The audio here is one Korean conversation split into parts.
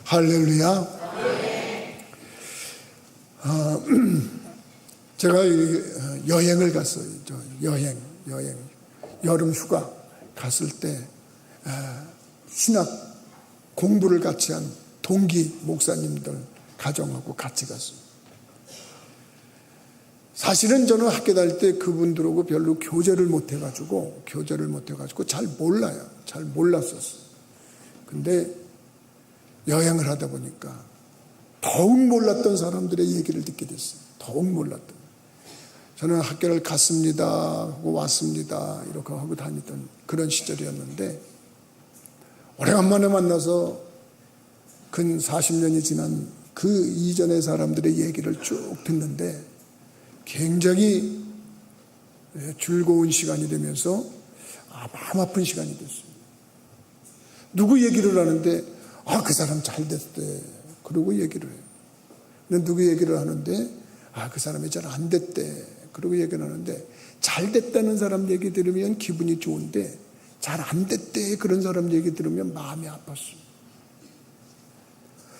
할렐루야. 제가 여행을 갔어요. 여행 여름 휴가 갔을 때 신학 공부를 같이 한 동기 목사님들 가정하고 같이 갔어요. 사실은 저는 학교 다닐 때 그분들하고 별로 교제를 못 해가지고 잘 몰라요. 잘 몰랐었어요. 근데 여행을 하다 보니까 더욱 몰랐던 사람들의 얘기를 듣게 됐어요. 더욱 몰랐던. 저는 학교를 갔습니다 하고 왔습니다 이렇게 하고 다니던 그런 시절이었는데, 오래간만에 만나서 근 40년이 지난 그 이전의 사람들의 얘기를 쭉 듣는데 굉장히 즐거운 시간이 되면서 마음 아픈 시간이 됐어요. 누구 얘기를 하는데 그 사람 잘 됐대 그러고 얘기를 해요. 근데 누구 얘기를 하는데 그 사람이 잘 안 됐대 그러고 얘기를 하는데, 잘 됐다는 사람 얘기 들으면 기분이 좋은데 잘 안 됐대 그런 사람 얘기 들으면 마음이 아팠어요.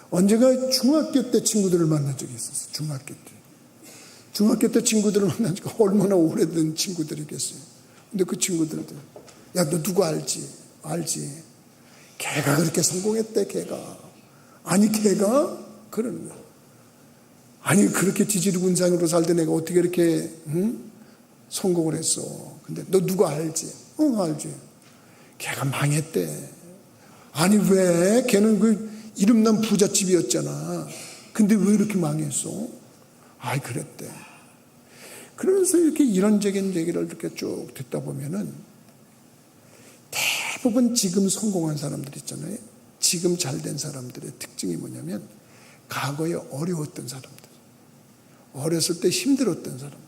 언제가 중학교 때 친구들을 만난 적이 있었어요. 중학교 때 친구들을 만난 지가 얼마나 오래된 친구들이겠어요. 근데 그 친구들도 야, 너 누구 알지? 걔가 그렇게 성공했대. 걔가 그러는 거야. 아니 그렇게 지지리군상으로 살던 애가 어떻게 이렇게 성공을 했어. 근데 너 누구 알지? 알지. 걔가 망했대. 아니 왜? 걔는 그 이름난 부잣집이었잖아. 근데 왜 이렇게 망했어? 그랬대. 그러면서 이렇게 이런적인 얘기를 이렇게 쭉 듣다 보면은 대부분 지금 성공한 사람들 있잖아요. 지금 잘된 사람들의 특징이 뭐냐면 과거에 어려웠던 사람들, 어렸을 때 힘들었던 사람들,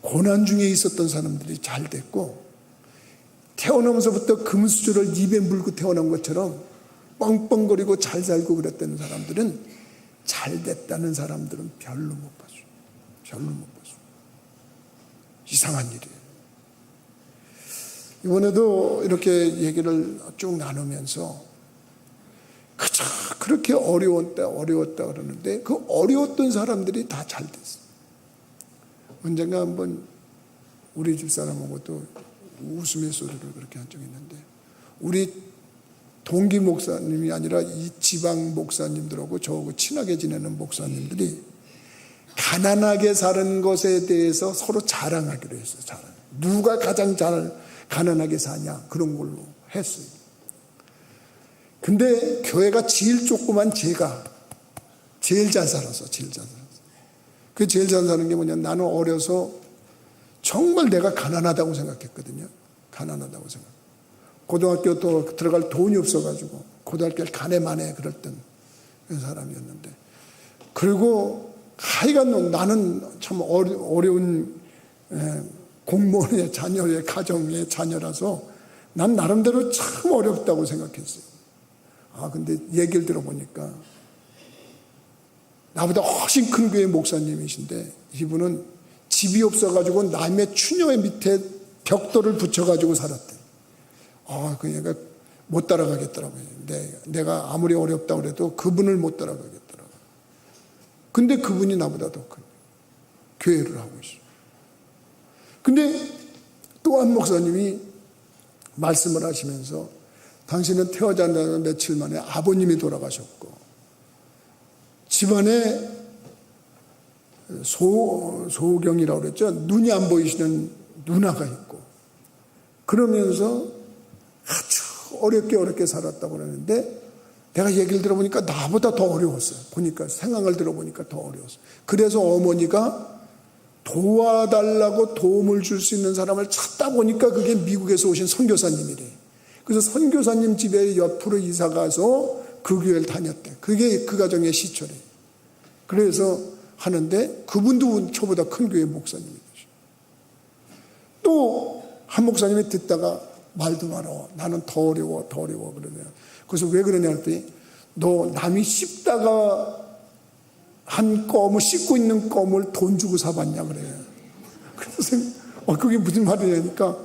고난 중에 있었던 사람들이 잘 됐고, 태어나면서부터 금수저를 입에 물고 태어난 것처럼 뻥뻥거리고 잘 살고 그랬던 사람들은, 잘 됐다는 사람들은 별로 못 봐줘. 이상한 일이에요. 이번에도 이렇게 얘기를 쭉 나누면서 그저 그렇게 어려웠다 그러는데 그 어려웠던 사람들이 다 잘 됐어요. 언젠가 한번 우리 집사람하고도 웃음의 소리를 그렇게 한 적이 있는데, 우리 동기 목사님이 아니라 이 지방 목사님들하고 저하고 친하게 지내는 목사님들이 가난하게 사는 것에 대해서 서로 자랑하기로 했어요. 누가 가장 잘 가난하게 사냐 그런 걸로 했어요. 근데 교회가 제일 조그만 제가 제일 잘 살았어. 그 제일 잘 사는 게 뭐냐, 나는 어려서 정말 내가 가난하다고 생각했거든요. 고등학교 또 들어갈 돈이 없어가지고 고등학교를 가네마네 그랬던 사람이었는데, 그리고 하여간 나는 참 어려운 공무원의 자녀의 가정의 자녀라서 난 나름대로 참 어렵다고 생각했어요. 근데 얘기를 들어보니까 나보다 훨씬 큰 교회 목사님이신데, 이분은 집이 없어가지고 남의 추녀의 밑에 벽돌을 붙여가지고 살았대. 그러니까 못 따라가겠더라고요. 내가 아무리 어렵다고 그래도 그분을 못 따라가겠더라고요. 근데 그분이 나보다 더 큰 교회를 하고 있어요. 근데 또 한 목사님이 말씀을 하시면서, 당신은 태어나자마자 며칠 만에 아버님이 돌아가셨고 집안에 소경이라고 그랬죠. 눈이 안 보이시는 누나가 있고, 그러면서 아주 어렵게 살았다고 그러는데, 내가 얘기를 들어보니까 나보다 더 어려웠어요. 보니까 상황을 들어보니까 더 어려웠어요. 그래서 어머니가 도와달라고 도움을 줄 수 있는 사람을 찾다 보니까 그게 미국에서 오신 선교사님이래. 그래서 선교사님 집에 옆으로 이사가서 그 교회를 다녔대. 그게 그 가정의 시초래. 그래서 하는데 그분도 저보다 큰 교회 목사님이죠. 또 한 목사님이 듣다가 말도 마라. 나는 더 어려워 그러면. 그래서 왜 그러냐 했더니, 너 남이 씹다가 한 껌을 씹고 있는 껌을 돈 주고 사봤냐 그래요. 그래서 그게 무슨 말이냐니까,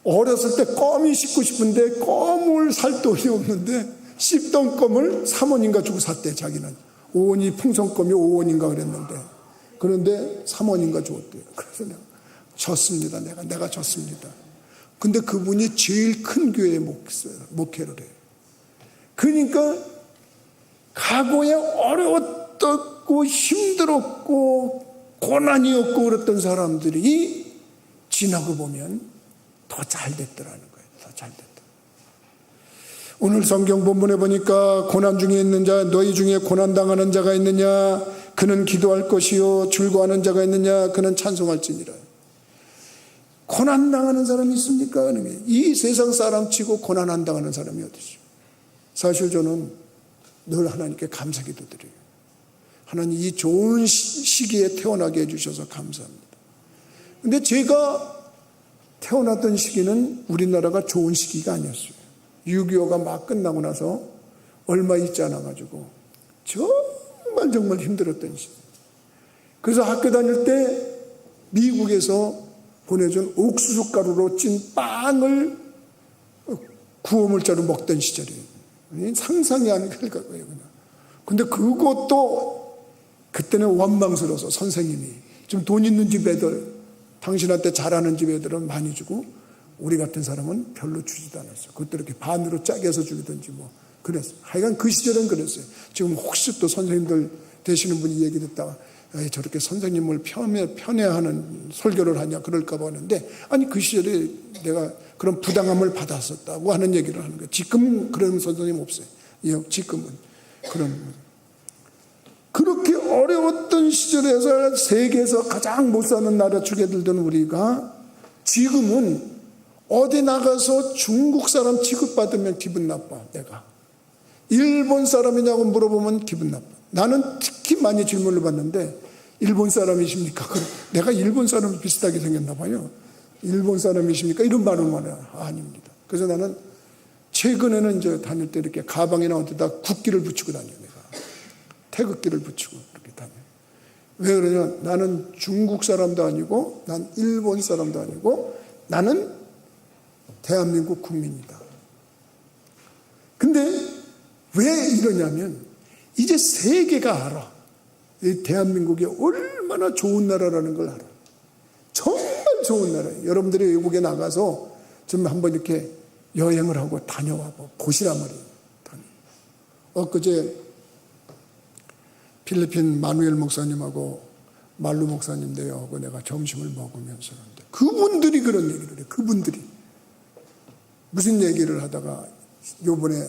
어렸을 때 껌이 씹고 싶은데 껌을 살 돈이 없는데 씹던 껌을 3원인가 주고 샀대. 자기는 5원이 풍선껌이 5원인가 그랬는데, 그런데 3원인가 줬대요. 그래서 내가 졌습니다. 내가 졌습니다. 근데 그분이 제일 큰 교회에 목회를 해요. 그러니까 과거에 어려웠고 힘들었고 고난이었고 그랬던 사람들이 지나고 보면 더 잘 됐더라는 거예요. 더 잘 됐다. 오늘 성경 본문에 보니까 고난 중에 있는 자, 너희 중에 고난당하는 자가 있느냐? 그는 기도할 것이요. 즐거워하는 자가 있느냐? 그는 찬송할지니라. 고난당하는 사람이 있습니까? 이 세상 사람 치고 고난 안 당하는 사람이 어디죠? 사실 저는 늘 하나님께 감사기도 드려요. 하나님 이 좋은 시기에 태어나게 해주셔서 감사합니다. 근데 제가 태어났던 시기는 우리나라가 좋은 시기가 아니었어요. 6.25가 막 끝나고 나서 얼마 있지 않아가지고 정말 힘들었던 시기. 그래서 학교 다닐 때 미국에서 보내준 옥수수 가루로 찐 빵을 구워물자로 먹던 시절이에요. 상상이 안 갈 거예요, 그냥. 근데 그것도 그때는 원망스러워서 선생님이 좀 돈 있는 집 애들, 당신한테 잘하는 집 애들은 많이 주고 우리 같은 사람은 별로 주지도 않았어요. 그것도 이렇게 반으로 짜게 해서 주든지 뭐 그랬어요. 하여간 그 시절은 그랬어요. 지금 혹시 또 선생님들 되시는 분이 얘기 듣다가 저렇게 선생님을 편애하는 설교를 하냐 그럴까 봐 하는데, 아니 그 시절에 내가 그런 부당함을 받았었다고 하는 얘기를 하는 거예요. 지금은 그런 선생님 없어요. 지금은 그렇게 어려웠던 시절에서 세계에서 가장 못 사는 나라 축에 들던 우리가 지금은 어디 나가서 중국 사람 취급받으면 기분 나빠. 내가 일본 사람이냐고 물어보면 기분 나빠. 나는 특히 많이 질문을 받는데, 일본 사람이십니까? 내가 일본 사람 비슷하게 생겼나 봐요. 일본 사람이십니까? 이런 말을 말해요. 아닙니다. 그래서 나는 최근에는 이제 다닐 때 이렇게 가방이나 어디다 국기를 붙이고 다녀요. 내가 태극기를 붙이고 이렇게 다녀요. 왜 그러냐? 나는 중국 사람도 아니고, 난 일본 사람도 아니고, 나는 대한민국 국민이다. 근데 왜 이러냐면, 이제 세계가 알아. 이 대한민국이 얼마나 좋은 나라라는 걸 알아. 정말 좋은 나라예요. 여러분들이 외국에 나가서 좀 한번 이렇게 여행을 하고 다녀와 보시란 말이에요. 엊그제 필리핀 마누엘 목사님하고 말루 목사님 대여하고 내가 점심을 먹으면서 하는데, 그분들이 그런 얘기를 해요. 그분들이 무슨 얘기를 하다가 요번에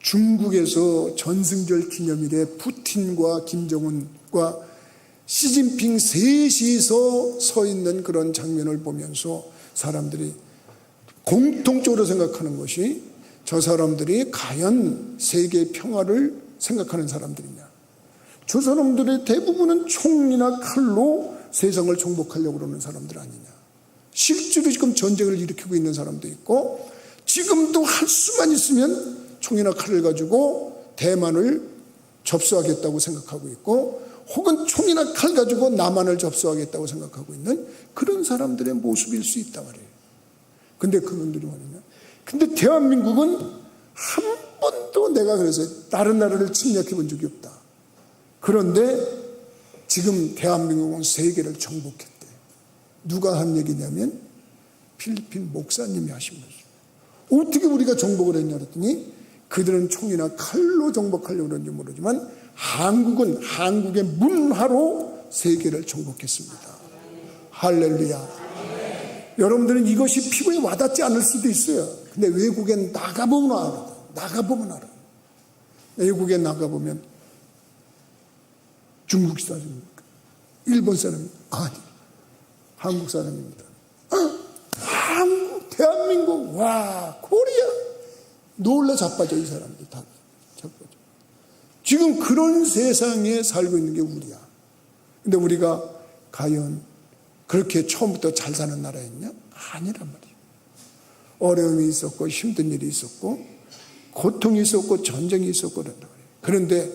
중국에서 전승절 기념일에 푸틴과 김정은과 시진핑 셋이서 서 있는 그런 장면을 보면서 사람들이 공통적으로 생각하는 것이, 저 사람들이 과연 세계 평화를 생각하는 사람들이냐. 저 사람들의 대부분은 총이나 칼로 세상을 정복하려고 그러는 사람들 아니냐. 실제로 지금 전쟁을 일으키고 있는 사람도 있고, 지금도 할 수만 있으면 총이나 칼을 가지고 대만을 접수하겠다고 생각하고 있고, 혹은 총이나 칼 가지고 남한을 접수하겠다고 생각하고 있는 그런 사람들의 모습일 수 있단 말이에요. 근데 그분들이 뭐냐면, 근데 대한민국은 한 번도 내가 그래서 다른 나라를 침략해 본 적이 없다. 그런데 지금 대한민국은 세계를 정복했대. 누가 한 얘기냐면 필리핀 목사님이 하신 거죠. 어떻게 우리가 정복을 했냐 그랬더니, 그들은 총이나 칼로 정복하려고 그런지 모르지만 한국은 한국의 문화로 세계를 정복했습니다. 할렐루야. 여러분들은 이것이 피부에 와닿지 않을 수도 있어요. 근데 외국에 나가보면 알아. 나가보면 알아. 외국에 나가보면 중국 사람입니까? 일본 사람입니까? 아니, 한국 사람입니다. 한국, 대한민국, 와, 코리아. 놀라 자빠져, 이 사람들 다. 자빠져. 지금 그런 세상에 살고 있는 게 우리야. 근데 우리가 과연 그렇게 처음부터 잘 사는 나라였냐? 아니란 말이에요. 어려움이 있었고, 힘든 일이 있었고, 고통이 있었고, 전쟁이 있었고, 그런다 말이에요. 그런데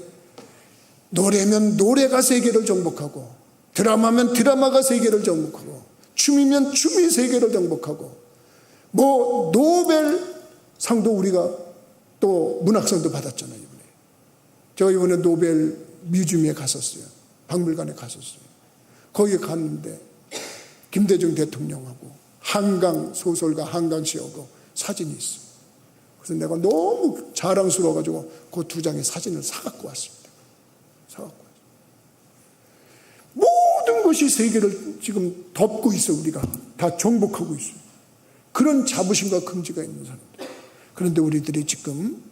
노래면 노래가 세계를 정복하고, 드라마면 드라마가 세계를 정복하고, 춤이면 춤이 세계를 정복하고, 뭐 노벨 상도 우리가 또 문학상도 받았잖아요. 제가 이번에 노벨 뮤지엄에 갔었어요. 박물관에 갔었어요. 거기에 갔는데 김대중 대통령하고 한강 소설가 한강씨하고 사진이 있어요. 그래서 내가 너무 자랑스러워가지고 그 2장의 사진을 사갖고 왔습니다. 사갖고 왔어요. 모든 것이 세계를 지금 덮고 있어. 우리가 다 정복하고 있어요. 그런 자부심과 긍지가 있는 사람들. 그런데 우리들이 지금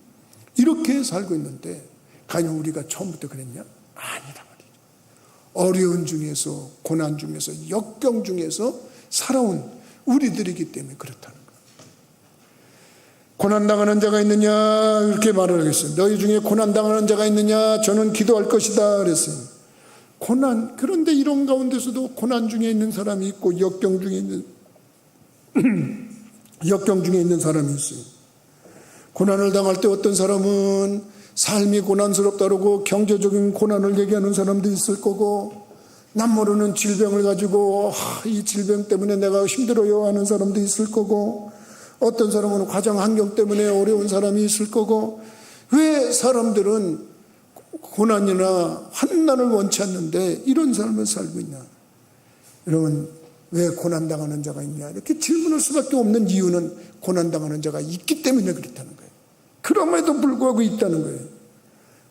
이렇게 살고 있는데 과연 우리가 처음부터 그랬냐? 아니다 말이죠. 어려운 중에서, 고난 중에서, 역경 중에서 살아온 우리들이기 때문에 그렇다는 거예요. 고난당하는 자가 있느냐 이렇게 말을 하겠어요. 너희 중에 고난당하는 자가 있느냐? 저는 기도할 것이다 그랬어요. 고난, 그런데 이런 가운데서도 고난 중에 있는 사람이 있고 역경 중에 있는 역경 중에 있는 사람이 있어요. 고난을 당할 때 어떤 사람은 삶이 고난스럽다고 경제적인 고난을 얘기하는 사람도 있을 거고, 남 모르는 질병을 가지고 이 질병 때문에 내가 힘들어요 하는 사람도 있을 거고, 어떤 사람은 가정 환경 때문에 어려운 사람이 있을 거고. 왜 사람들은 고난이나 환난을 원치 않는데 이런 삶을 살고 있냐? 여러분, 왜 고난당하는 자가 있냐? 이렇게 질문할 수밖에 없는 이유는 고난당하는 자가 있기 때문에 그렇다는 거예요. 그럼에도 불구하고 있다는 거예요.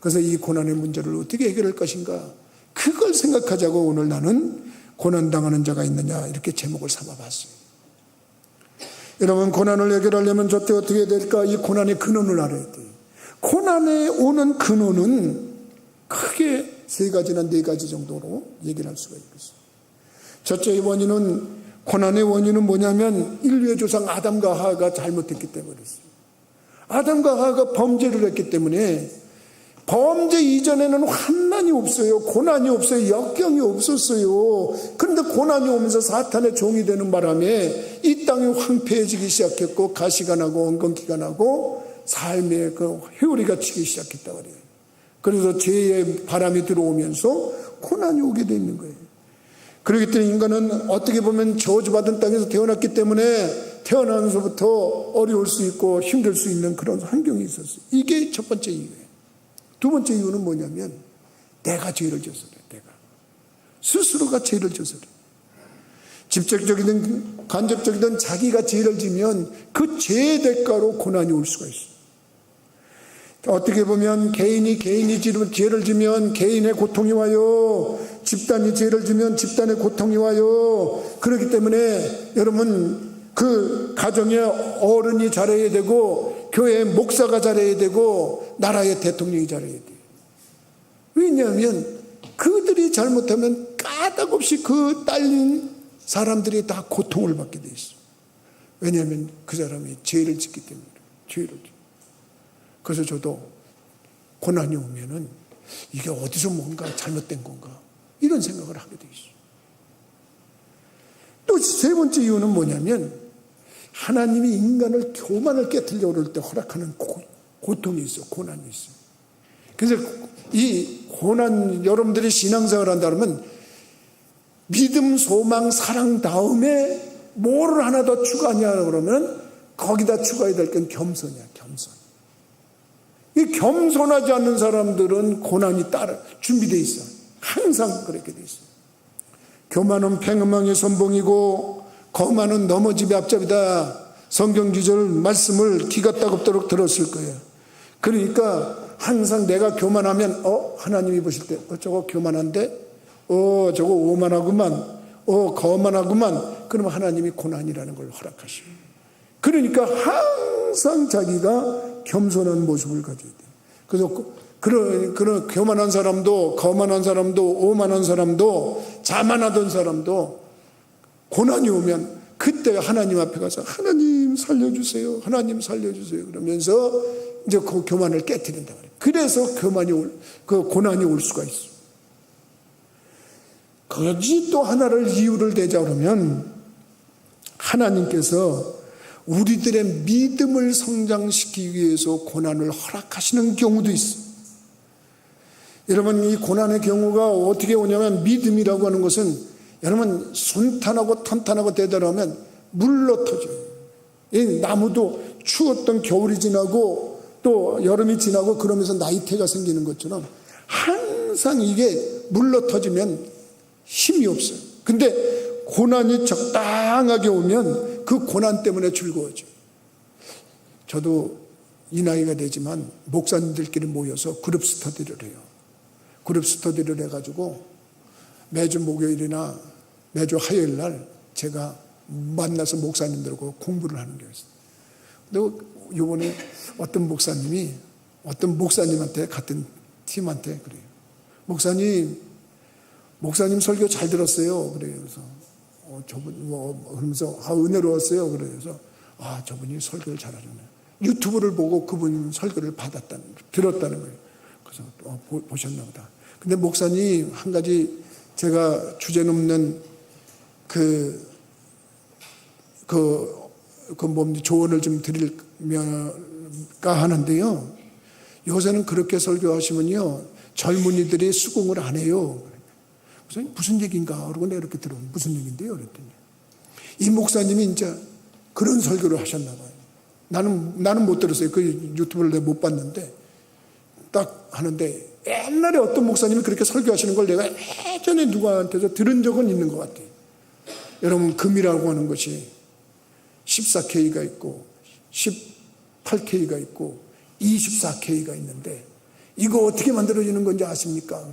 그래서 이 고난의 문제를 어떻게 해결할 것인가, 그걸 생각하자고 오늘 나는 고난당하는 자가 있느냐 이렇게 제목을 삼아봤어요. 여러분, 고난을 해결하려면 저때 어떻게 해야 될까? 이 고난의 근원을 알아야 돼요. 고난에 오는 근원은 크게 3가지나 4가지 정도로 얘기를 할 수가 있겠어요. 첫째 원인은, 고난의 원인은 뭐냐면 인류의 조상 아담과 하와가 잘못했기 때문이었어요. 아담과 하와가 범죄를 했기 때문에, 범죄 이전에는 환난이 없어요. 고난이 없어요. 역경이 없었어요. 그런데 고난이 오면서 사탄의 종이 되는 바람에 이 땅이 황폐해지기 시작했고, 가시가 나고 엉겅퀴가 나고 삶의 그 회오리가 치기 시작했다 그래요. 그래서 죄의 바람이 들어오면서 고난이 오게 돼 있는 거예요. 그렇기 때문에 인간은 어떻게 보면 저주받은 땅에서 태어났기 때문에 태어나면서부터 어려울 수 있고 힘들 수 있는 그런 환경이 있었어요. 이게 첫 번째 이유예요. 2번째 이유는 뭐냐면 내가 죄를 져서 그래. 내가 스스로가 죄를 져서 그래. 직접적이든 간접적이든 자기가 죄를 지면 그 죄의 대가로 고난이 올 수가 있어요. 어떻게 보면 개인이 죄를 지면 개인의 고통이 와요. 집단이 죄를 지면 집단의 고통이 와요. 그렇기 때문에 여러분, 그 가정의 어른이 잘해야 되고, 교회의 목사가 잘해야 되고, 나라의 대통령이 잘해야 돼요. 왜냐하면 그들이 잘못하면 까닭없이 그 딸린 사람들이 다 고통을 받게 돼 있어요. 왜냐하면 그 사람이 죄를 짓기 때문에. 죄를 짓. 그래서 저도 고난이 오면은 이게 어디서 뭔가 잘못된 건가, 이런 생각을 하게 돼 있어요. 또 3번째 이유는 뭐냐면 하나님이 인간을 교만을 깨트리려고 그럴 때 허락하는 고통이 있어, 고난이 있어. 그래서 이 고난, 여러분들이 신앙생활을 한다 그러면 믿음, 소망, 사랑 다음에 뭐를 하나 더 추가하냐 그러면 거기다 추가해야 될 건 겸손이야, 겸손. 이 겸손하지 않는 사람들은 고난이 따라 준비되어 있어. 항상 그렇게 돼 있어. 교만은 팽음망의 선봉이고 거만은 넘어짐의 앞잡이다. 성경 기절 말씀을 기가 따갑도록 들었을 거예요. 그러니까 항상 내가 교만하면 하나님이 보실 때 저거 교만한데, 저거 오만하구만, 거만하구만, 그러면 하나님이 고난이라는 걸 허락하시고, 그러니까 항상 자기가 겸손한 모습을 가져야 돼요. 그래서 그런 교만한 사람도, 거만한 사람도, 오만한 사람도, 자만하던 사람도 고난이 오면 그때 하나님 앞에 가서 하나님 살려주세요, 하나님 살려주세요 그러면서 이제 그 교만을 깨트린다 그래요. 그래서 그 고난이 올 수가 있어요. 거기 또 하나를 이유를 대자 그러면 하나님께서 우리들의 믿음을 성장시키기 위해서 고난을 허락하시는 경우도 있어요. 여러분, 이 고난의 경우가 어떻게 오냐면, 믿음이라고 하는 것은 여러분 순탄하고 탄탄하고 대단하면 물로 터져요. 이 나무도 추웠던 겨울이 지나고 또 여름이 지나고 그러면서 나이테가 생기는 것처럼 항상 이게 물러터지면 힘이 없어요. 근데 고난이 적당하게 오면 그 고난 때문에 즐거워져요. 저도 이 나이가 되지만 목사님들끼리 모여서 그룹 스터디를 해요. 그룹 스터디를 해가지고 매주 목요일이나 매주 화요일 날 제가 만나서 목사님들하고 공부를 하는 게 있어요. 근데 요번에 어떤 목사님한테 같은 팀한테 그래요. 목사님 설교 잘 들었어요. 그래서 저분 그러면서 은혜로웠어요. 그래서 저분이 설교를 잘하잖아요. 유튜브를 보고 그분 설교를 들었다는 거예요. 그래서 보셨나 보다. 근데 목사님 한 가지 제가 주제넘는 조언을 좀 드릴까 하는데요. 요새는 그렇게 설교하시면요, 젊은이들이 수긍을 안 해요. 무슨 얘기인가? 그러고 내가 이렇게 들어보면 무슨 얘기인데요? 그랬더니 이 목사님이 이제 그런 설교를 하셨나 봐요. 나는 못 들었어요. 그 유튜브를 내가 못 봤는데 딱 하는데 옛날에 어떤 목사님이 그렇게 설교하시는 걸 내가 예전에 누구한테서 들은 적은 있는 것 같아요. 여러분, 금이라고 하는 것이 14K가 있고 18K가 있고 24K가 있는데 이거 어떻게 만들어지는 건지 아십니까?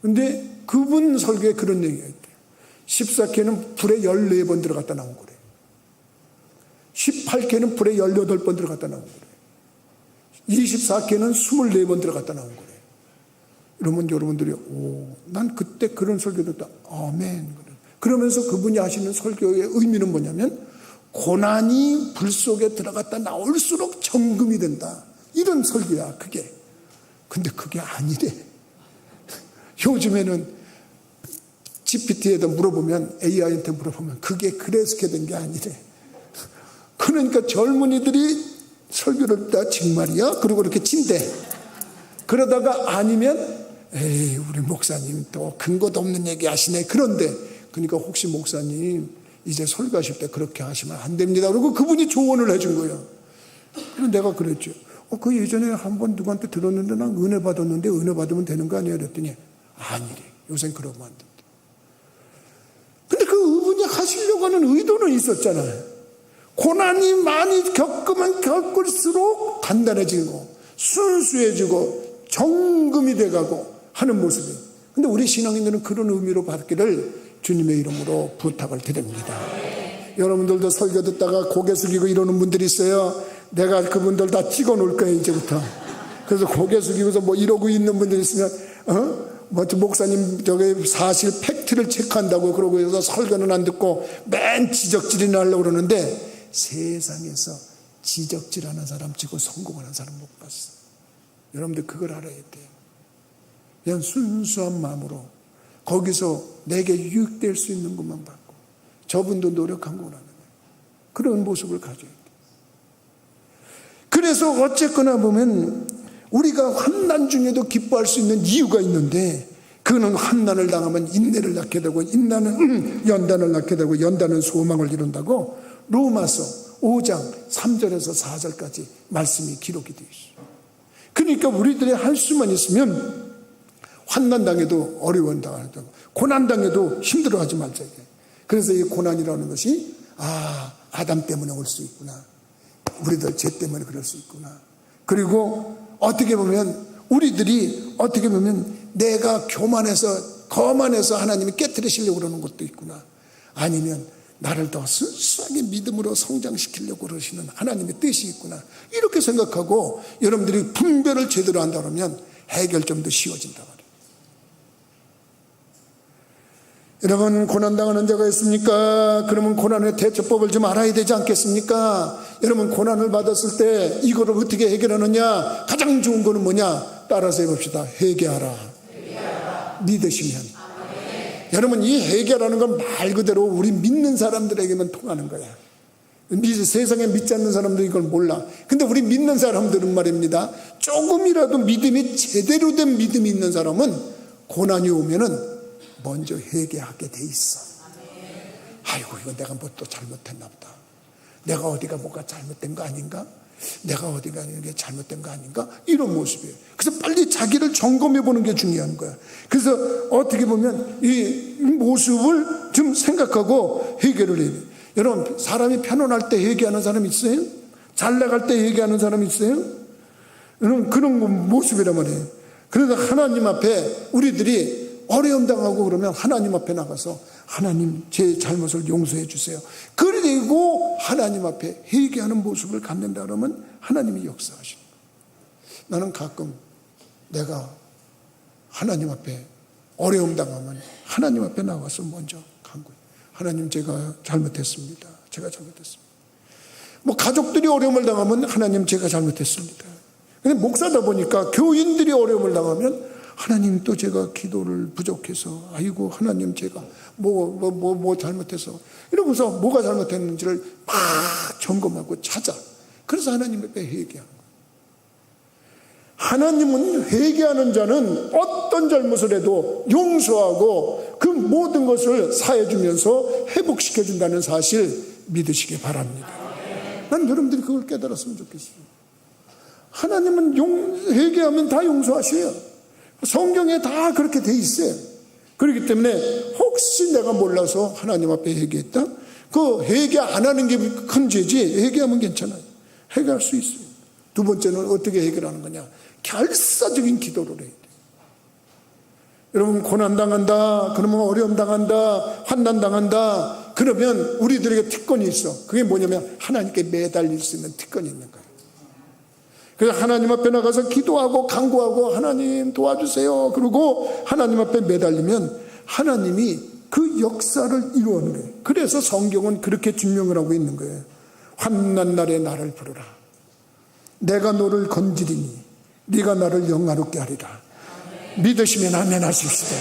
근데 그분 설교에 그런 얘기가 있대요. 14K는 불에 14번 들어갔다 나온 거래요. 18K는 불에 18번 들어갔다 나온 거래요. 24K는 24번 들어갔다 나온 거래요. 이러면 여러분들이 난 그때 그런 설교 듣다 아멘. 그러면서 그분이 하시는 설교의 의미는 뭐냐면 고난이 불 속에 들어갔다 나올수록 정금이 된다. 이런 설교야 그게. 근데 그게 아니래. 요즘에는 GPT에다 물어보면, AI한테 물어보면 그게 그래서 된 게 아니래. 그러니까 젊은이들이 설교를 듣다 정말이야? 그리고 그렇게 친대. 그러다가 아니면 에이 우리 목사님 또 근거도 없는 얘기 하시네. 그런데 그러니까 혹시 목사님 이제 설교하실 때 그렇게 하시면 안 됩니다. 그리고 그분이 조언을 해준 거예요. 그래서 내가 그랬죠. 그 예전에 한번 누구한테 들었는데 난 은혜 받았는데 은혜 받으면 되는 거 아니야? 그랬더니 아니래. 요새는 그러면 안 된다. 근데 그분이 하시려고 하는 의도는 있었잖아요. 고난이 많이 겪으면 겪을수록 단단해지고 순수해지고 정금이 돼가고 하는 모습이. 근데 우리 신앙인들은 그런 의미로 받기를 주님의 이름으로 부탁을 드립니다. 여러분들도 설교 듣다가 고개 숙이고 이러는 분들이 있어요. 내가 그분들 다 찍어 놓을 거예요 이제부터. 그래서 고개 숙이고서 뭐 이러고 있는 분들이 있으면 목사님 저기 사실 팩트를 체크한다고 그러고 해서 설교는 안 듣고 맨 지적질이나 하려고 그러는데 세상에서 지적질하는 사람 치고 성공하는 사람 못 봤어. 여러분들 그걸 알아야 돼요. 그냥 순수한 마음으로 거기서 내게 유익될 수 있는 것만 받고 저분도 노력한 거라는 거예요. 그런 모습을 가져야 돼요. 그래서 어쨌거나 보면 우리가 환난 중에도 기뻐할 수 있는 이유가 있는데 그는 환난을 당하면 인내를 낳게 되고 인내는 연단을 낳게 되고 연단은 소망을 이룬다고 로마서 5장 3절에서 4절까지 말씀이 기록이 되어 있어요. 그러니까 우리들이 할 수만 있으면 환난 당해도 어려운 당해도 고난 당해도 힘들어하지 말자. 그래서 이 고난이라는 것이 아담 때문에 올 수 있구나. 우리들 죄 때문에 그럴 수 있구나. 그리고 어떻게 보면 우리들이 어떻게 보면 내가 거만해서 하나님이 깨뜨리시려고 그러는 것도 있구나. 아니면 나를 더 순수하게 믿음으로 성장시키려고 그러시는 하나님의 뜻이 있구나. 이렇게 생각하고 여러분들이 분별을 제대로 한다면 해결점도 쉬워진다 말이에요. 여러분 고난당하는 자가 있습니까? 그러면 고난의 대처법을 좀 알아야 되지 않겠습니까? 여러분 고난을 받았을 때 이거를 어떻게 해결하느냐? 가장 좋은 거는 뭐냐? 따라서 해봅시다. 회개하라. 믿으시면. 여러분 이 회개라는 건 말 그대로 우리 믿는 사람들에게만 통하는 거야. 세상에 믿지 않는 사람들은 이걸 몰라. 근데 우리 믿는 사람들은 말입니다. 조금이라도 믿음이 제대로 된 믿음이 있는 사람은 고난이 오면은 먼저 회개하게 돼 있어. 아이고 이거 내가 뭐 또 잘못했나 보다. 내가 어디가 뭐가 잘못된 거 아닌가? 내가 어디가 이게 잘못된 거 아닌가? 이런 모습이에요. 그래서 빨리 자기를 점검해 보는 게 중요한 거야. 그래서 어떻게 보면 이 모습을 좀 생각하고 해결을 해야 돼요. 여러분, 사람이 편안할 때 회개하는 사람 있어요? 잘 나갈 때 회개하는 사람 있어요? 여러분, 그런 모습이란 말이에요. 그래서 하나님 앞에 우리들이 어려움 당하고 그러면 하나님 앞에 나가서 하나님 제 잘못을 용서해 주세요. 그리고 하나님 앞에 회개하는 모습을 갖는다 그러면 하나님이 역사하시는 거예요. 나는 가끔 내가 하나님 앞에 어려움 당하면 하나님 앞에 나가서 먼저 간 거예요. 하나님, 제가 잘못했습니다. 제가 잘못했습니다. 뭐 가족들이 어려움을 당하면 하나님, 제가 잘못했습니다. 근데 목사다 보니까 교인들이 어려움을 당하면 하나님, 또 제가 기도를 부족해서, 아이고 하나님, 제가 뭐 잘못해서, 이러면서 뭐가 잘못했는지를 막 점검하고 찾아. 그래서 하나님 앞에 회개하는 거예요. 하나님은 회개하는 자는 어떤 잘못을 해도 용서하고 그 모든 것을 사해 주면서 회복시켜 준다는 사실 믿으시기 바랍니다. 난 여러분들이 그걸 깨달았으면 좋겠어요. 하나님은 회개하면 다 용서하셔요. 성경에 다 그렇게 돼 있어요. 그렇기 때문에 혹시 내가 몰라서 하나님 앞에 회개했다? 그 회개 안 하는 게 큰 죄지, 회개하면 괜찮아요. 해결할 수 있어요. 두 번째는 어떻게 해결하는 거냐? 결사적인 기도를 해야 돼요. 여러분, 고난당한다, 그러면 어려움 당한다, 환난당한다, 그러면 우리들에게 특권이 있어. 그게 뭐냐면 하나님께 매달릴 수 있는 특권이 있는 거예요. 그래서 하나님 앞에 나가서 기도하고 간구하고 하나님 도와주세요. 그리고 하나님 앞에 매달리면 하나님이 그 역사를 이루어내는 거예요. 그래서 성경은 그렇게 증명을 하고 있는 거예요. 환난 날에 나를 부르라. 내가 너를 건지리니 네가 나를 영화롭게 하리라. 믿으시면 아멘 하십시다.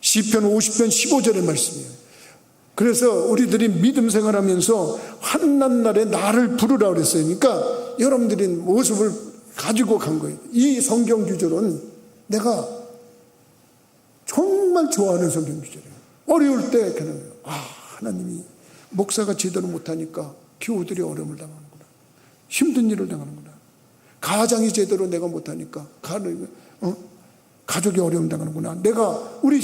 시편 50편 15절의 말씀이에요. 그래서 우리들이 믿음 생활하면서 환난 날에 나를 부르라 그랬어요. 그러니까 여러분들이 모습을 가지고 간 거예요. 이 성경 구절은 내가 정말 좋아하는 성경 구절이에요. 어려울 때 그냥 하나님이 목사가 제대로 못하니까 교우들이 어려움을 당하는구나. 힘든 일을 당하는구나. 가장이 제대로 내가 못하니까 가족이 어려움 당하는구나. 내가 우리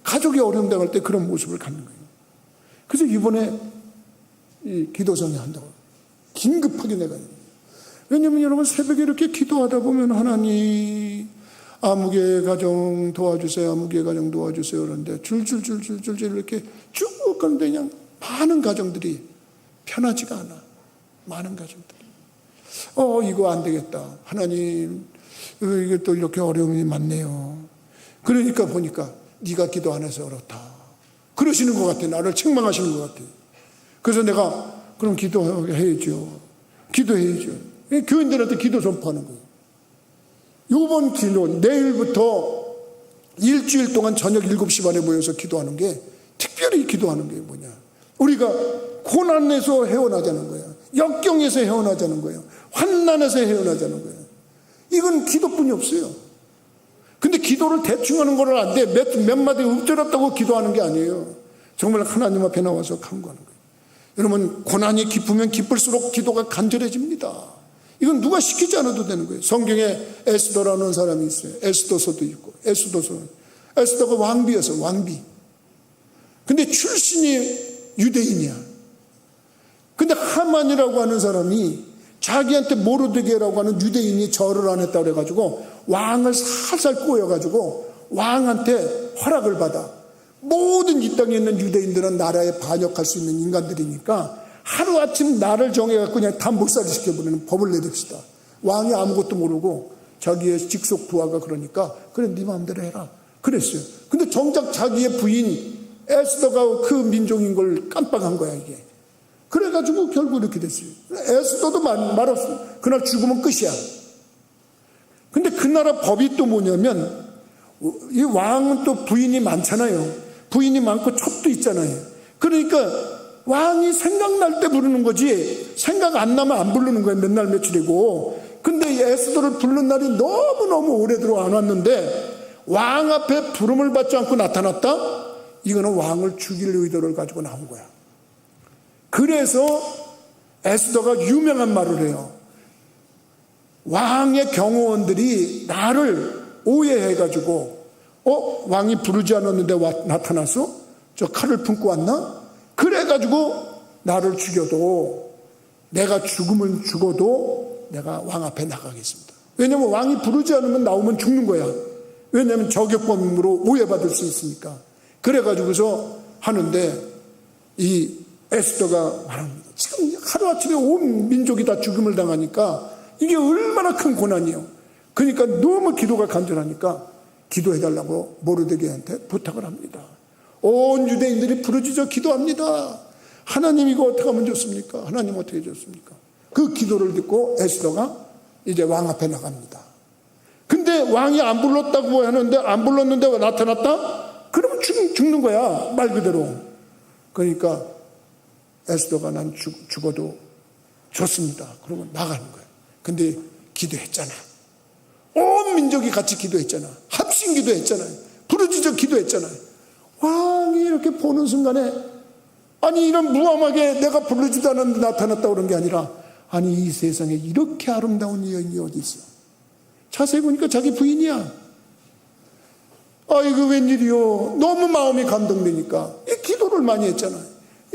가족이 어려움 당할 때 그런 모습을 갖는 거예요. 그래서 이번에 이 기도성에 한다고 긴급하게 내가 해요. 왜냐하면 여러분, 새벽에 이렇게 기도하다 보면 하나님 아무개 가정 도와주세요, 아무개 가정 도와주세요 그러는데 줄줄줄줄줄 이렇게 쭉 가는데 그냥 많은 가정들이 편하지가 않아. 많은 가정들이 이거 안 되겠다, 하나님 이게 또 이렇게 어려움이 많네요. 그러니까 보니까 네가 기도 안 해서 그렇다 그러시는 것 같아. 나를 책망하시는 것 같아. 그래서 내가 그럼 기도해야죠. 기도해야죠. 교인들한테 기도 전파하는 거예요. 이번 기도, 내일부터 일주일 동안 저녁 7시 반에 모여서 기도하는 게, 특별히 기도하는 게 뭐냐, 우리가 고난에서 헤어나자는 거예요. 역경에서 헤어나자는 거예요. 환난에서 헤어나자는 거예요. 이건 기도뿐이 없어요. 근데 기도를 대충 하는 건 안 돼. 몇 마디 읊조렸다고 기도하는 게 아니에요. 정말 하나님 앞에 나와서 간구하는 거예요. 여러분, 고난이 깊으면 깊을수록 기도가 간절해집니다. 이건 누가 시키지 않아도 되는 거예요. 성경에 에스더라는 사람이 있어요. 에스더서도 있고. 에스더가 왕비였어. 왕비. 근데 출신이 유대인이야. 근데 하만이라고 하는 사람이 자기한테 모르드게라고 하는 유대인이 절을 안 했다고 그래가지고 왕을 살살 꼬여가지고 왕한테 허락을 받아. 모든 이 땅에 있는 유대인들은 나라에 반역할 수 있는 인간들이니까 하루아침 나를 정해갖고 그냥 다 몰살을 시켜버리는 법을 내립시다. 왕이 아무것도 모르고 자기의 직속 부하가 그러니까 그래 네 마음대로 해라 그랬어요. 근데 정작 자기의 부인 에스더가 그 민족인 걸 깜빡한 거야 이게. 그래가지고 결국 이렇게 됐어요. 에스더도 말았어. 그날 죽으면 끝이야. 근데 그 나라 법이 또 뭐냐면, 이 왕은 또 부인이 많잖아요. 부인이 많고 첩도 있잖아요. 그러니까 왕이 생각날 때 부르는 거지 생각 안 나면 안 부르는 거예요. 몇 날 며칠이고. 근데 이 에스더를 부르는 날이 너무너무 오래 들어 안 왔는데 왕 앞에 부름을 받지 않고 나타났다? 이거는 왕을 죽일 의도를 가지고 나온 거야. 그래서 에스더가 유명한 말을 해요. 왕의 경호원들이 나를 오해해가지고 왕이 부르지 않았는데 나타나서 저 칼을 품고 왔나? 그래가지고 나를 죽여도, 내가 죽음을 죽어도 내가 왕 앞에 나가겠습니다. 왜냐하면 왕이 부르지 않으면 나오면 죽는 거야. 왜냐하면 저격범으로 오해받을 수 있으니까. 그래가지고서 하는데 이 에스더가 말합니다. 지금 하루아침에 온 민족이 다 죽음을 당하니까 이게 얼마나 큰 고난이에요. 그러니까 너무 기도가 간절하니까 기도해달라고 모르드게한테 부탁을 합니다. 온 유대인들이 부르짖어 기도합니다. 하나님 이거 어떻게 하면 좋습니까? 하나님 어떻게 좋습니까? 그 기도를 듣고 에스더가 이제 왕 앞에 나갑니다. 근데 왕이 안 불렀다고 하는데, 안 불렀는데 왜 나타났다? 그러면 죽는 거야, 말 그대로. 그러니까 에스더가 난 죽어도 좋습니다. 그러고 나가는 거야. 근데 기도했잖아. 온 민족이 같이 기도했잖아. 합심 기도했잖아요. 부르짖어 기도했잖아요. 왕이 이렇게 보는 순간에, 아니 이런 무함하게 내가 부르지도 않았는데 나타났다 그런 게 아니라, 아니 이 세상에 이렇게 아름다운 여인이 어디 있어? 자세히 보니까 자기 부인이야. 아이고 웬일이요. 너무 마음이 감동되니까 이 기도를 많이 했잖아요.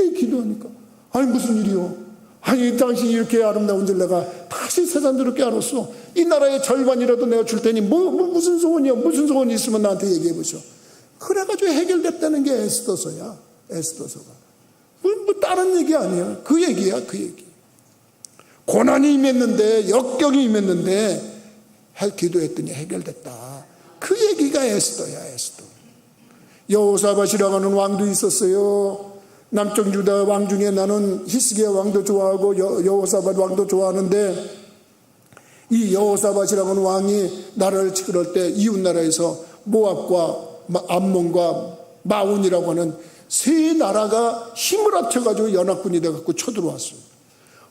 이 기도하니까 아니 무슨 일이요? 아니 당신이 이렇게 아름다운 줄 내가 다시 세상스럽게 알았어. 이 나라의 절반이라도 내가 줄 테니 무슨 소원이요? 무슨 소원이 있으면 나한테 얘기해 보셔. 그래가지고 해결됐다는 게 에스더서야. 에스더서가 뭐 다른 얘기 아니야. 그 얘기야, 그 얘기. 고난이 임했는데, 역경이 임했는데 기도했더니 해결됐다. 그 얘기가 에스더야, 에스더. 여호사밧이라고 하는 왕도 있었어요. 남쪽 유다 왕 중에 나는 히스기야 왕도 좋아하고 여호사밧 왕도 좋아하는데, 이 여호사밧이라고 하는 왕이 나라를 지킬 때 이웃 나라에서 모압과 암몬과 마온이라고 하는 세 나라가 힘을 합쳐가지고 연합군이 돼갖고 쳐들어왔어요.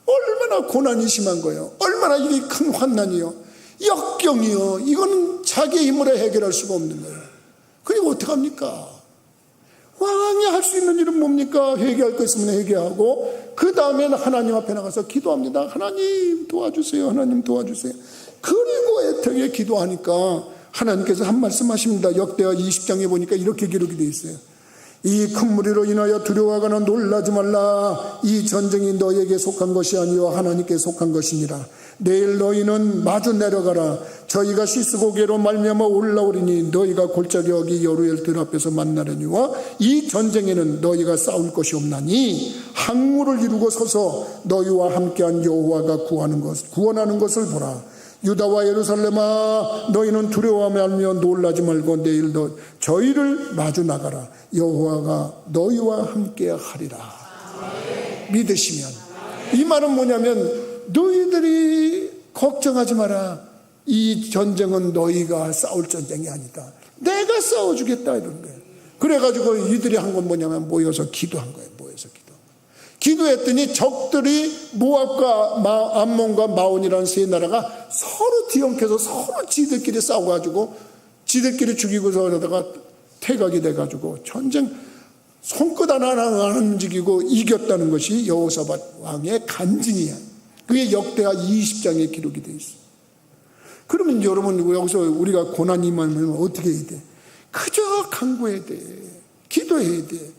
얼마나 고난이 심한 거예요. 얼마나 이게 큰 환난이요. 역경이요. 이거는 자기의 힘으로 해결할 수가 없는 거예요. 그리고 어떡합니까? 왕이 할 수 있는 일은 뭡니까? 회개할 거 있으면 회개하고, 그 다음에는 하나님 앞에 나가서 기도합니다. 하나님 도와주세요. 하나님 도와주세요. 그리고 애타게 기도하니까 하나님께서 한 말씀 하십니다. 역대하 20장에 보니까 이렇게 기록이 되어 있어요. 이 큰 무리로 인하여 두려워하거나 놀라지 말라. 이 전쟁이 너에게 속한 것이 아니요 하나님께 속한 것이니라. 내일 너희는 마주 내려가라. 저희가 시스고개로 말미암아 올라오리니 너희가 골짜기 어기 여루엘 들 앞에서 만나려니와 이 전쟁에는 너희가 싸울 것이 없나니 항무를 이루고 서서 너희와 함께한 여호와가 구원하는 것을 보라. 유다와 예루살렘아 너희는 두려워하며 알며 놀라지 말고 내일 저희를 마주 나가라. 여호와가 너희와 함께 하리라. 믿으시면, 이 말은 뭐냐면 너희들이 걱정하지 마라. 이 전쟁은 너희가 싸울 전쟁이 아니다. 내가 싸워주겠다 이런 거예요. 그래가지고 이들이 한 건 뭐냐면 모여서 기도한 거예요. 모여서 기도했더니 적들이 모압과 암몬과 마온이라는 세 나라가 서로 뒤엉켜서 서로 지들끼리 싸워가지고 지들끼리 죽이고서 그러다가 퇴각이 돼가지고 전쟁 손끝 하나 안 움직이고 이겼다는 것이 여호사밧 왕의 간증이야. 그게 역대하 20장에 기록이 되어 있어. 그러면 여러분 여기서 우리가 고난이 임하면 어떻게 해야 돼? 그저 간구해야 돼. 기도해야 돼.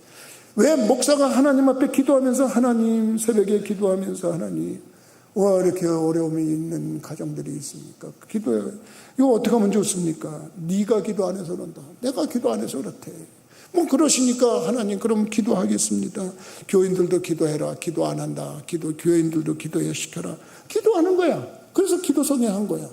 왜 목사가 하나님 앞에 기도하면서, 하나님 새벽에 기도하면서, 하나님 와 이렇게 어려움이 있는 가정들이 있습니까? 기도해. 이거 어떻게 하면 좋습니까? 네가 기도 안 해서 그런다. 내가 기도 안 해서 그렇대. 뭐 그러시니까 하나님 그럼 기도하겠습니다. 교인들도 기도해라. 기도 안 한다. 교인들도 기도해 시켜라. 기도하는 거야. 그래서 기도성에 한 거야.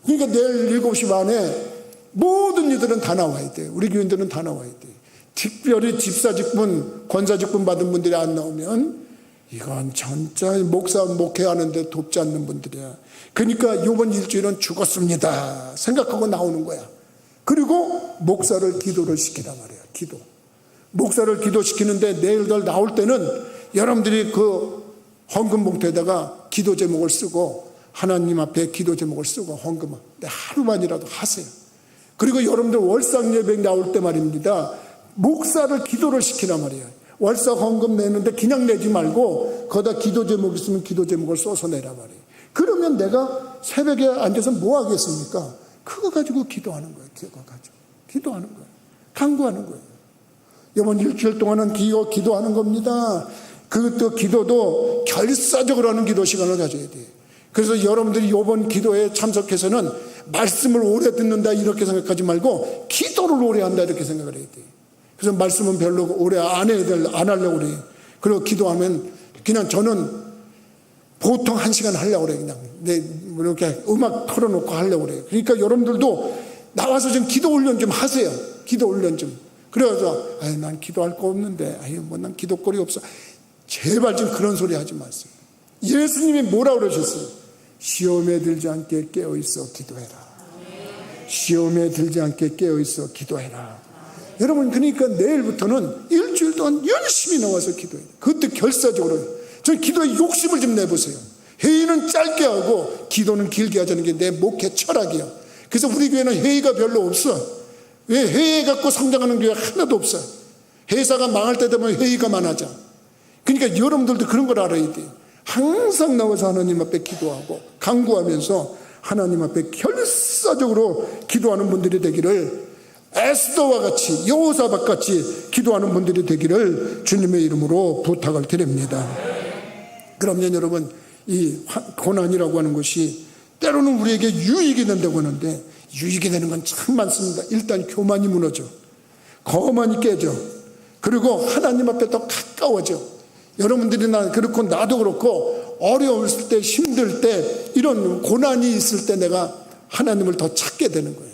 그러니까 내일 7시 반에 모든 이들은 다 나와야 돼. 우리 교인들은 다 나와야 돼. 특별히 집사직분, 권사직분 받은 분들이 안 나오면 이건 진짜 목사 목회하는데 돕지 않는 분들이야. 그러니까 이번 일주일은 죽었습니다 생각하고 나오는 거야. 그리고 목사를 기도를 시키란 말이야. 기도. 목사를 기도시키는데 내일들 나올 때는 여러분들이 그 헌금 봉투에다가 기도 제목을 쓰고 하나님 앞에 기도 제목을 쓰고 헌금 하루만이라도 하세요. 그리고 여러분들 월상 예배 나올 때 말입니다. 목사를 기도를 시키란 말이에요. 월세 헌금 내는데 그냥 내지 말고 거기다 기도 제목 있으면 기도 제목을 써서 내라 말이에요. 그러면 내가 새벽에 앉아서 뭐 하겠습니까? 그거 가지고 기도하는 거예요. 그거 가지고 기도하는 거예요. 간구하는 거예요. 이번 일주일 동안은 기도하는 겁니다. 그것도 기도도 결사적으로 하는 기도 시간을 가져야 돼요. 그래서 여러분들이 이번 기도에 참석해서는 말씀을 오래 듣는다 이렇게 생각하지 말고 기도를 오래 한다 이렇게 생각을 해야 돼요. 그래서 말씀은 별로 오래 안 하려고 그래요. 그리고 기도하면 그냥 저는 보통 1시간 하려고 그래요. 그냥 이렇게 음악 틀어놓고 하려고 그래요. 그러니까 여러분들도 나와서 좀 기도 훈련 좀 하세요. 기도 훈련 좀. 그래서 난 기도할 거 없는데 난 기도거리 없어. 제발 좀 그런 소리 하지 마세요. 예수님이 뭐라고 그러셨어요? 시험에 들지 않게 깨어있어 기도해라. 시험에 들지 않게 깨어있어 기도해라. 여러분, 그러니까 내일부터는 일주일 동안 열심히 나와서 기도해요. 그것도 결사적으로. 저 기도에 욕심을 좀 내보세요. 회의는 짧게 하고 기도는 길게 하자는 게 내 목회 철학이야. 그래서 우리 교회는 회의가 별로 없어. 왜? 회의 갖고 성장하는 교회가 하나도 없어. 회사가 망할 때 되면 회의가 많아져. 그러니까 여러분들도 그런 걸 알아야 돼요. 항상 나와서 하나님 앞에 기도하고 간구하면서 하나님 앞에 결사적으로 기도하는 분들이 되기를, 에스더와 같이 여호사밧 같이 기도하는 분들이 되기를 주님의 이름으로 부탁을 드립니다. 그러면 여러분, 이 고난이라고 하는 것이 때로는 우리에게 유익이 된다고 하는데 유익이 되는 건 참 많습니다. 일단 교만이 무너져, 거만이 깨져, 그리고 하나님 앞에 더 가까워져. 여러분들이 그렇고 나도 그렇고 어려울 때, 힘들 때, 이런 고난이 있을 때 내가 하나님을 더 찾게 되는 거예요.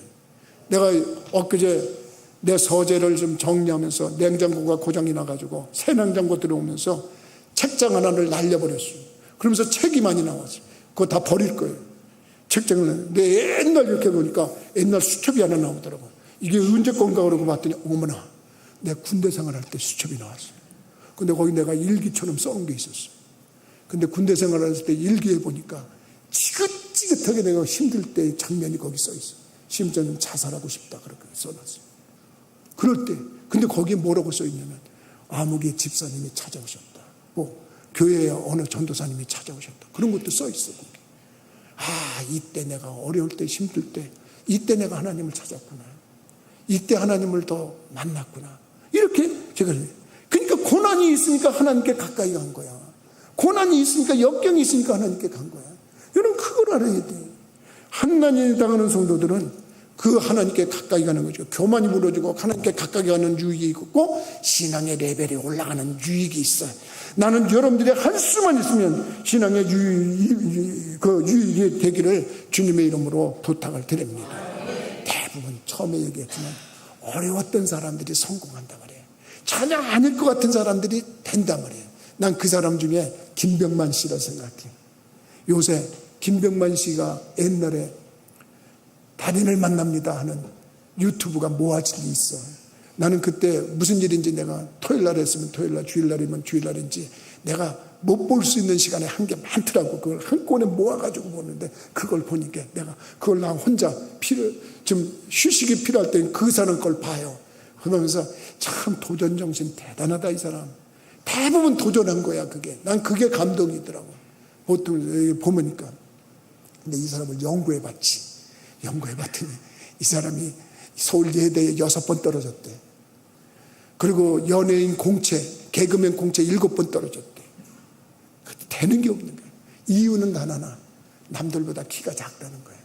내가 엊그제 내 서재를 좀 정리하면서 냉장고가 고장이 나가지고 새 냉장고 들어오면서 책장 하나를 날려버렸어요. 그러면서 책이 많이 나왔어요. 그거 다 버릴 거예요. 책장을. 내 옛날 이렇게 보니까 옛날 수첩이 하나 나오더라고요. 이게 언제 건가 그러고 봤더니 어머나, 내 군대 생활할 때 수첩이 나왔어요. 근데 거기 내가 일기처럼 써온 게 있었어요. 근데 군대 생활할 때 일기에 보니까 지긋지긋하게 내가 힘들 때 장면이 거기 써 있어요. 심지어는 자살하고 싶다 그렇게 써놨어요. 그럴 때 근데 거기에 뭐라고 써 있냐면 아무개 집사님이 찾아오셨다, 뭐 교회에 어느 전도사님이 찾아오셨다, 그런 것도 써 있어. 이때 내가 어려울 때, 힘들 때, 이때 내가 하나님을 찾았구나, 이때 하나님을 더 만났구나, 이렇게 제가. 그러니까 고난이 있으니까 하나님께 가까이 간 거야. 고난이 있으니까, 역경이 있으니까 하나님께 간 거야. 여러분, 그걸 알아야 돼. 하나님 당하는 성도들은 그 하나님께 가까이 가는 거죠. 교만이 무너지고 하나님께 가까이 가는 유익이 있고 신앙의 레벨이 올라가는 유익이 있어요. 나는 여러분들이 할 수만 있으면 신앙의 유익이 되기를 주님의 이름으로 부탁을 드립니다. 대부분 처음에 얘기했지만 어려웠던 사람들이 성공한다 말이에요. 전혀 아닐 것 같은 사람들이 된다 말이에요. 난 그 사람 중에 김병만 씨라 생각해요. 요새 김병만 씨가 옛날에 달인을 만납니다 하는 유튜브가 모아진 게 있어. 나는 그때 무슨 일인지 내가 토요일날 했으면 토요일날, 주일날이면 주일날인지 내가 못 볼 수 있는 시간에 한 게 많더라고. 그걸 한꺼번에 모아가지고 보는데 그걸 보니까 내가 그걸 나 혼자 좀 휴식이 필요할 때 그 사람 걸 봐요. 그러면서 참 도전정신 대단하다, 이 사람. 대부분 도전한 거야, 그게. 난 그게 감동이더라고. 보통 보니까. 근데 이 사람을 연구해봤더니 이 사람이 서울 예대에 6번 떨어졌대. 그리고 연예인 공채, 개그맨 공채 7번 떨어졌대. 되는 게 없는 거야. 이유는 하나나, 남들보다 키가 작다는 거야.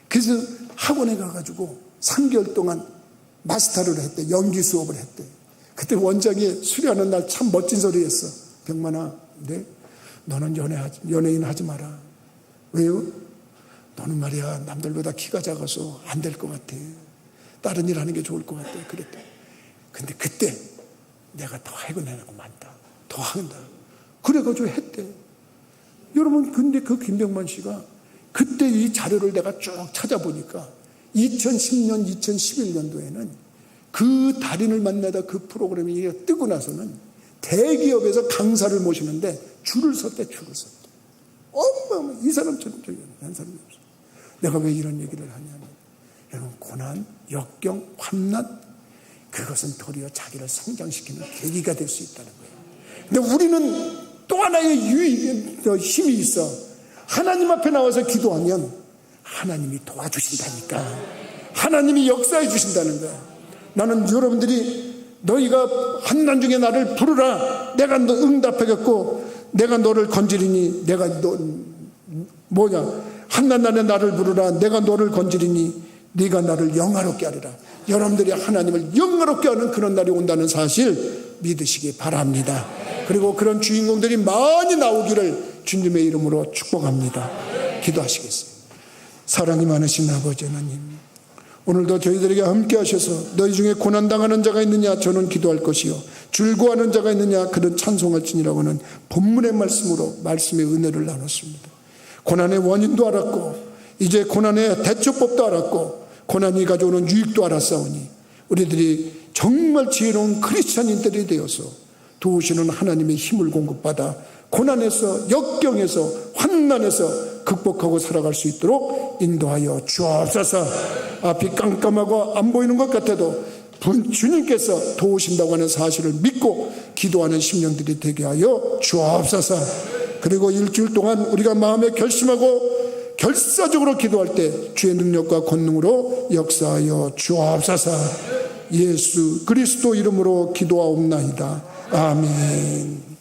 그래서 학원에 가가지고 3개월 동안 마스터를 했대. 연기 수업을 했대. 그때 원장이 수료하는 날 참 멋진 소리 했어. 병만아, 네? 너는 연예인 하지 마라. 왜요? 너는 말이야, 남들보다 키가 작아서 안 될 것 같아. 다른 일 하는 게 좋을 것 같아. 그랬대. 근데 그때 내가 더 해내고 많다, 더 한다, 그래가지고 했대. 여러분, 근데 그 김병만 씨가 그때 이 자료를 내가 쭉 찾아보니까 2010년, 2011년도에는 그 달인을 만나다 그 프로그램이 뜨고 나서는 대기업에서 강사를 모시는데 줄을 섰대. 엄마, 이 사람처럼 한 사람이 없어. 내가 왜 이런 얘기를 하냐면, 여러분, 고난, 역경, 환난, 그것은 도리어 자기를 성장시키는 계기가 될 수 있다는 거예요. 근데 우리는 또 하나의 힘이 있어. 하나님 앞에 나와서 기도하면 하나님이 도와주신다니까. 하나님이 역사해 주신다는 거야. 나는 여러분들이 너희가 한난 중에 나를 부르라. 내가 너 응답하겠고 내가 너를 건지리니 내가 한난 날에 나를 부르라. 내가 너를 건지리니 네가 나를 영화롭게 하리라. 여러분들이 하나님을 영화롭게 하는 그런 날이 온다는 사실 믿으시기 바랍니다. 그리고 그런 주인공들이 많이 나오기를 주님의 이름으로 축복합니다. 기도하시겠습니다. 사랑이 많으신 아버지 하나님, 오늘도 저희들에게 함께 하셔서 너희 중에 고난당하는 자가 있느냐 저는 기도할 것이요 즐거워하는 자가 있느냐 그는 찬송할지니라고 하는 본문의 말씀으로 말씀의 은혜를 나눴습니다. 고난의 원인도 알았고 이제 고난의 대처법도 알았고 고난이 가져오는 유익도 알았사오니 우리들이 정말 지혜로운 크리스찬인들이 되어서 도우시는 하나님의 힘을 공급받아 고난에서 역경에서 환난에서 극복하고 살아갈 수 있도록 인도하여 주옵소서. 앞이 깜깜하고 안 보이는 것 같아도 주님께서 도우신다고 하는 사실을 믿고 기도하는 심령들이 되게 하여 주옵소서. 그리고 일주일 동안 우리가 마음에 결심하고 결사적으로 기도할 때 주의 능력과 권능으로 역사하여 주옵소서. 예수 그리스도 이름으로 기도하옵나이다. 아멘.